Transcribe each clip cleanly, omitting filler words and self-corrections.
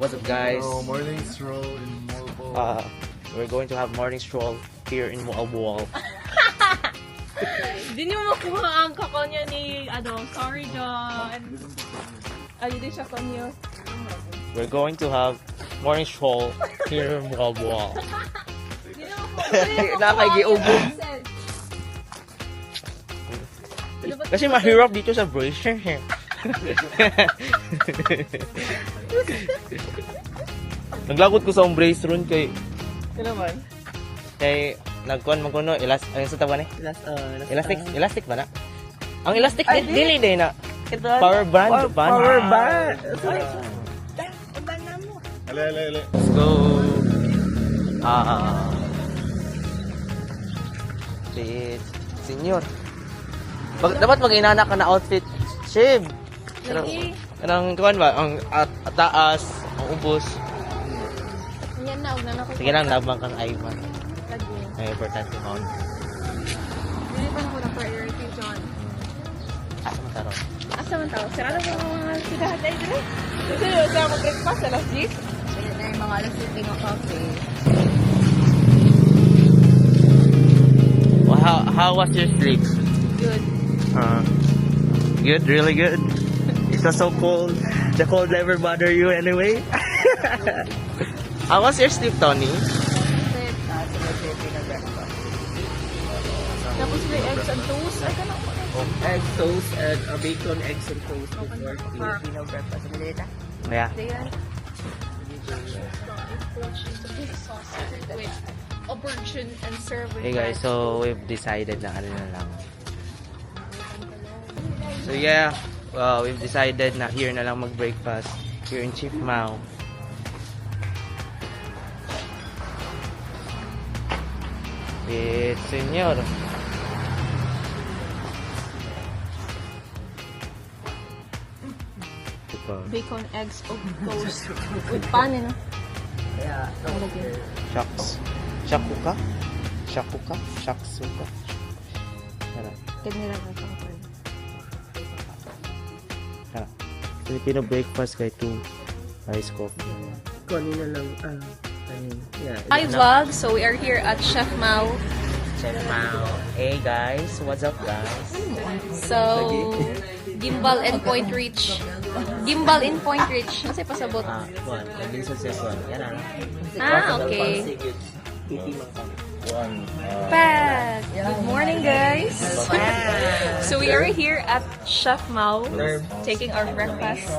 What's up, guys? Morning stroll in Moalboal. We're going to have morning stroll here in Moalboal. Hindi niyo makuha ang kakonyo ni, sorry John. Hindi siya konyo. We're going to have morning stroll here in Moalboal. Hindi niyo makuha. Nakakagiugong. Kasi mahirap dito sa bracer. Naglagot ko sa brace ron kay nagkuhan mo kuno ano sa tawa ni? Elastic ba na? Ang elastic dili din na. Power band. Ale. Let's go. Senior. Dapat mag-inana ka na outfit. Shib. Anong kuhan ba? Ang taas, ang ubos. Yan na, una na ko. Sige lang, labang kang Ivan. Lagi. Ang importante mo. Hindi pa na ko ng priority, John. Asa man taron? Asa man tao? Sarado ko mga sidahan tayo dito. Kasi sa mag-breakfast, alas 10. Kaya na yung mga alas 10 ng coffee. Well, how was your sleep? Good. Good, really good. It was so cold. The cold never bother you anyway. How was your sleep, Tony? Tapos may eggs and toast. Ay, ka na ako. Egg toast and bacon, eggs and toast before Filipino breakfast. Malita? Yeah. Ayan. With aubergine and serve with Hey guys, so we've decided na ano na lang. So yeah, we've decided na here na lang mag-breakfast here in Chief Mau. Senyor. bacon, eggs, toast with pan, no? Yeah. Shucks. Shakuka? Shakuka? Shaksuka? Tara. Ganyan lang ang pan. Tara. Filipino breakfast kay 2 ice coffee. Kanina lang, yeah. Hi vlog, so we are here at Chef Mau. Chef Mau. Hey guys, what's up guys? So, gimbal and point reach. Gimbal in point reach. Ano sa'yo pasabot? One. Naging successful. Yan Okay. Titi man kami. Pat! Good morning, guys! So we are here at Chef Mau, taking our breakfast.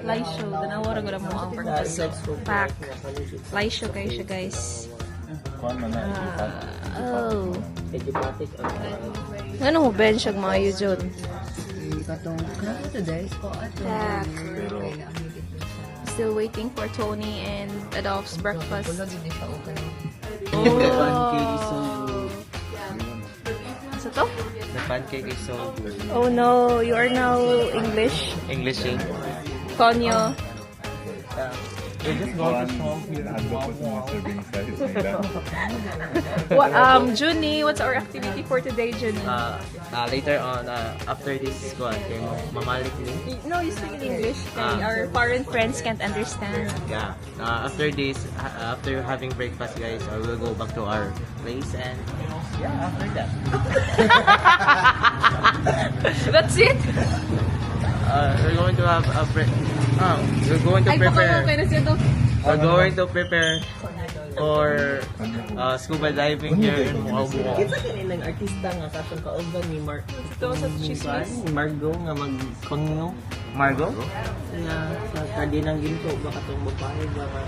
Live show. Danawara ko na mo ang breakfast. Pack. Live show kayo siya, guys. Oh. Educatic. Ano mo, Ben? Siya maayo dyan. Katong today ko at Still waiting for Tony and Adolph's breakfast. The pancake is so good. Sa to? The pancake is so good. Oh no, you are now English. Englishing. Konyo. We're just going to show Junie, what's our activity for today, Junie? later on, after this squad, mamalik din. No, you speak in English. Our foreign friends can't understand. Yeah. After this, after having breakfast, guys, I will go back to our place and yeah, after that. That's it? We're going to have a break. We're going to prepare. We're going to prepare for scuba diving here in Moalboal. Kita kanilang artista nga katong kauban ni Ito sa chismis. ni Margo nga mag-konyo. Margo? Kaya sa kardinang ginto ba katong babae ba nga.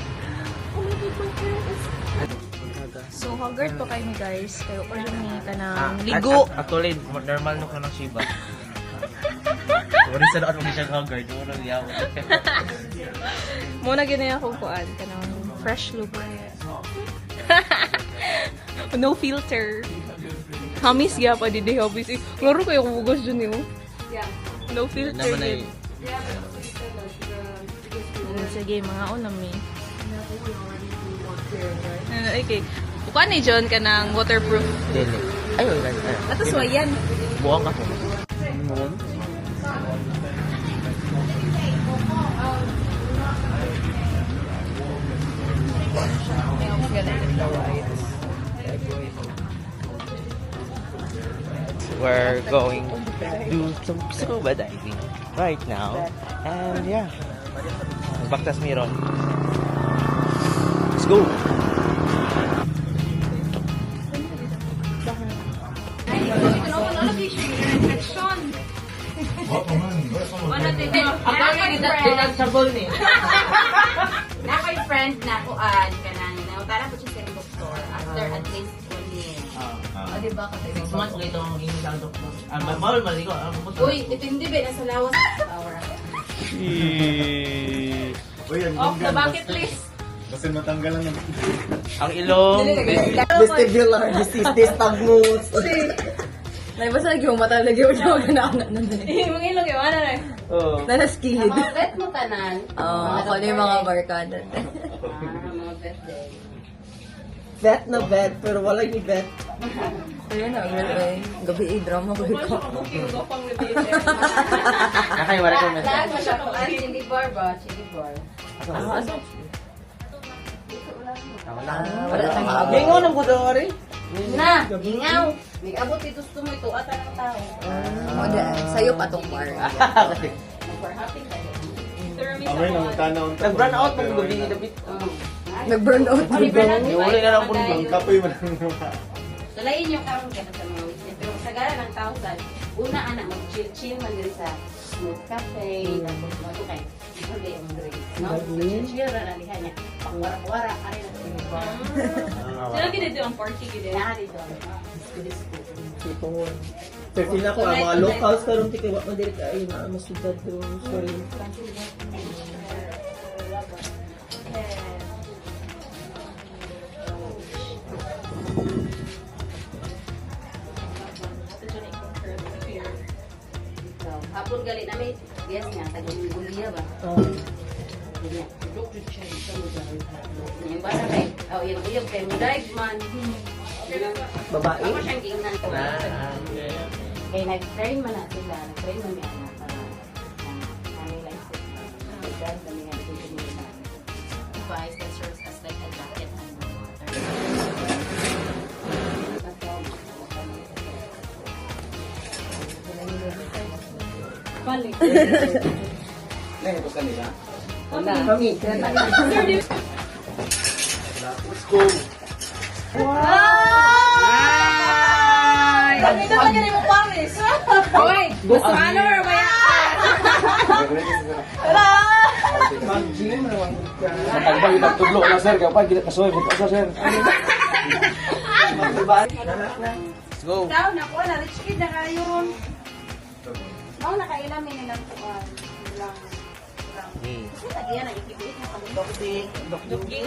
So, haggard pa kayo ni guys. Kayo pa rin ni kanang ligo. Actually, normal no ka ng Shiba. Wala sa ano ni siya haggard. Wala niya. Muna ginaya akong kuan. Kanang fresh look. No filter. Hamis ya pa di habis. Klaro kayo kung bugos dyan yun. No filter. Naman ay Sige, mga unami. Okay. Kuan ni John ka ng waterproof. dili. Ayun, Atas wayan. buwang ako. we're going to do some scuba diving right now. And yeah, Baktas Miron. Let's go! Na kay friend na kuan kanang nautara po siya sa doktor after at least 1 year. O di ba kasi 6 months ulit ang inisang doktor. Bawal maligo. Uy, depende ba nasa lawas power. Uy, ang Off the ganda. bucket list. Kasi matanggal lang ng... Ang ilong. Vestibular disease, dystagmus. Naibasa lagi yung mata lagi yung gana-gana na dun. Mga ilong yun, ano na? Oh. Nanaskilid. Mga bet mo tanan. Oo, ako na yung mga barkada. Mga bet din. Bet na bet, pero wala yung bet. Ayun na, gabi drama ko ko. Nakaiwala ko na. Lahat mo siya kuan chili bar ba? Chili bar. Wala tayong abot. Ngayon ang budo rin. Na, ingaw. Nag-abot ito gusto mo ito ata ng tao. Sa'yo pa tong bar. Nag-happy kayo. Amay nang tanaw. Nag-run out mo gabi David. Nag-burn out. Iuli na lang po Ang nito. kapoy mo lang naman. Sulayin yung karon ka sa mga witness. Pero sa gara ng tausan, una anak mag-chill-chill man diri sa smooth cafe, tapos mga kay hindi yung drinks. No? Chill ra na liha niya. Pangwara-wara, ari na sa bar. Sila ginito ang party gini. Nahari doon. Pero sila ko, ang mga locals karong tikiwa mo diri kayo na mas sudad doon. Sorry. Hapon gali namin, yes nga, taga-Mongolia ba? Ganyan. Yung bata kay, yung uyab kay Mudaig man. Babae? Ako siyang giingnan ko. Kaya nag-train man na sila, nag-train man may anak para kanilay sila. Nag-train kami nga dito nila. Device that serves as like a jacket and water. Balik. Wala. Kami. Let's go! Kami na lagi rin mo Paris. Hoy, gusto ano or maya? Mag-gym naman ka. Tagbang itag tudlo na sir, kaya pa kita kasuhay kung pa sir. Let's go. Ikaw, naku, na-rich kid na kayo ron. Ako nakailamin nilang kuwan. Lang. Kasi tagiyan, nag-ikibit na kami. Dokding.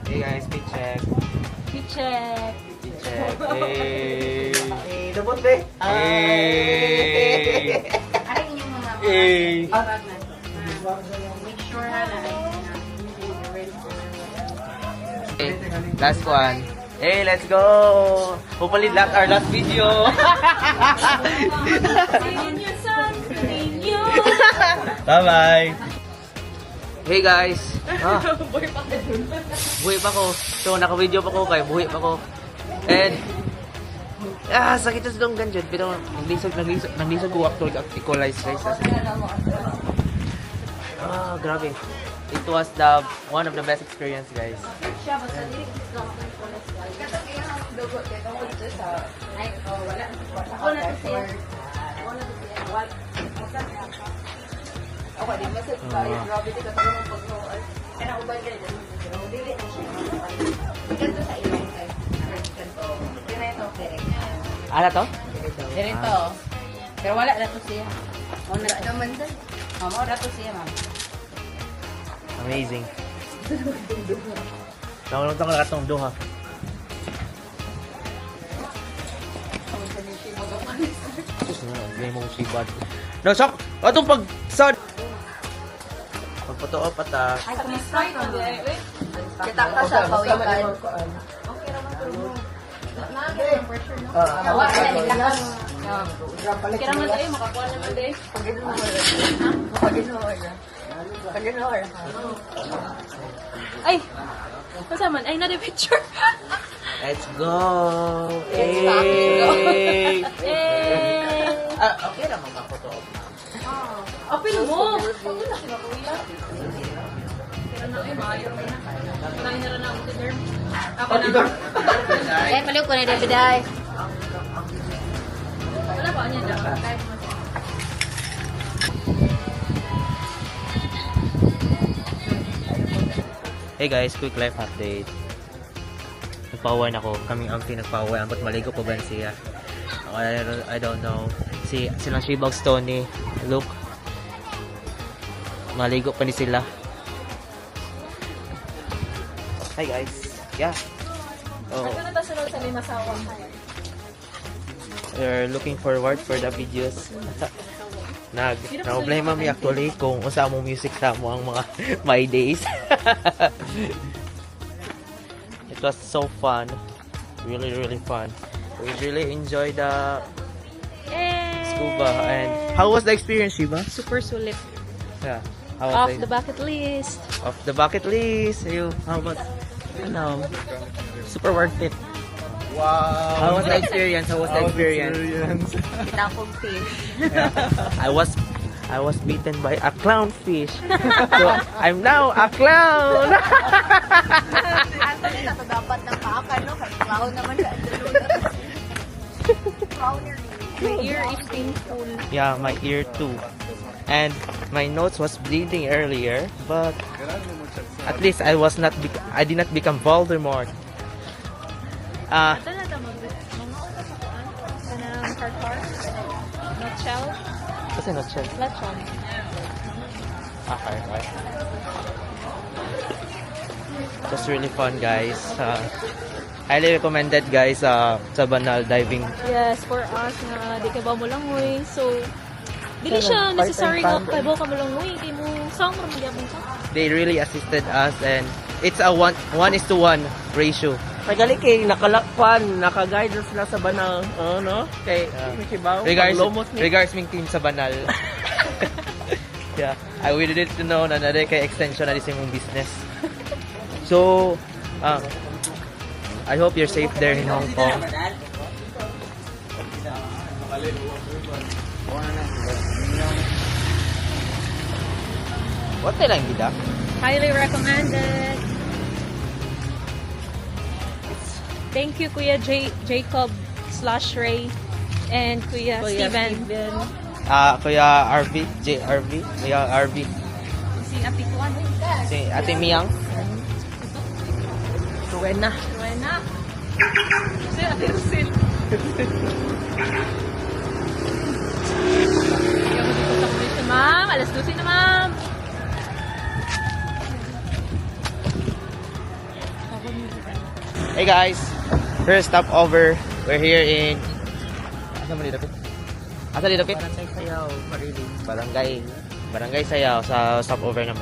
Hey guys, speed check. Check. Speed check. Hey. Dabot be. Hey. Aring inyong mga Hey. bag na. Make sure na Okay, last one. Hey, let's go! Hopefully that's our last video. Bye-bye! Hey guys! Buhay pa ko. So, naka-video pa ko kay buhay pa ko. And, sakit sa dong ganyan. Pero, naglisag ko up to equalize guys. Grabe. It was one of the best experience guys. siya, basta dili ko lang ay, wala. Ako na to siya. Ako na to siya. Wala. Ako, di ba sa tayo, grabe dito sa mga pag-nool. Kaya na ubay ganyan. Pero dili na siya. Ganito sa ilang tayo. Ganito. Direto, direct. Ano to? Direto. Pero wala na to siya. Wala naman din. Wala to siya, ma'am. Amazing. Nakulong ka nakatong duha. Gay mong sibad. No, sok! Atong pag-sad! Pagpatuo pa ta. Ay, kumusta ka ba? Kita ka sa pawikan. Kira man tayo, makakuha naman tayo. Pagin mo. Ay! Kasaman, ay, nari picture. Let's go! Hey! Okay naman ako to. Open mo! Ako na. Paliw ko na David ay. Wala ba niya dapat? Hey guys, quick life update. Nagpawain ako. Kaming ang pinagpawain. Ba't maligo pa ba siya? I don't know. Silang Shibog Stony. Look. Maligo pa ni sila. Hi guys. Yeah. Oh. Ano ba sunod sa limasawang? We're looking forward for the videos. Na-problema mi actually kung unsa mo music sa mo ang mga my days. It was so fun. Really, really fun. We really enjoyed the scuba. And how was the experience, Shiba? Super sulit. Yeah. How was Off the bucket list. Off the bucket list. How about, super worth it. Wow! How was the experience? How was the experience? Kita akong fish. I was bitten by a clownfish. So I'm now a clown. Anthony, dapat ng paka, no? Kaya clown naman siya. My ear is painful. Yeah, my ear too. And my nose was bleeding earlier, but at least I did not become Voldemort. Ito na ito kanang hardcore. Nutshell. Kasi not sure. Lechon. Okay. It was really fun, guys. Highly recommended, guys, sa banal diving. Yes, for us na di ka ba mo lang So, dili siya necessary nga kay ba ka mo lang kay mo saan mo magyapon ka. They really assisted us, and it's a 1:1 ratio. Nagali kay nakalakpan, naka-guide na sila sa banal. No? Kay Michibaw. Regards ming team sa banal. Yeah, we didn't know na nade kay extension na dising mong business. So, I hope you're safe there in Hong Kong. What lang gida? Highly recommended. Thank you, Kuya Jacob/Ray and Kuya Steven. Kuya RV, JRV, Kuya RV. Si Ate Juan. Si Ate Miyang. Ruena. Si Ate Rusil. Kaya mag-ipot ako dito, ma'am. Alas 12 na, ma'am. Hey guys, first stop over. We're here in Asa dito? Asa dito? Barangay Sayaw, Mariling. Barangay Sayaw sa stopover na mo.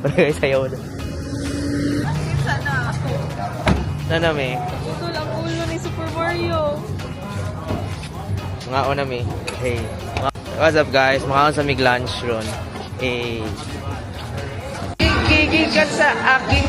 Barangay Sayaw na. Sana me. Utol ang ulo ni Super Mario. Mga una me. Hey. What's up guys? Makaon sa mig lunch ron. Hey. Gigigat sa akin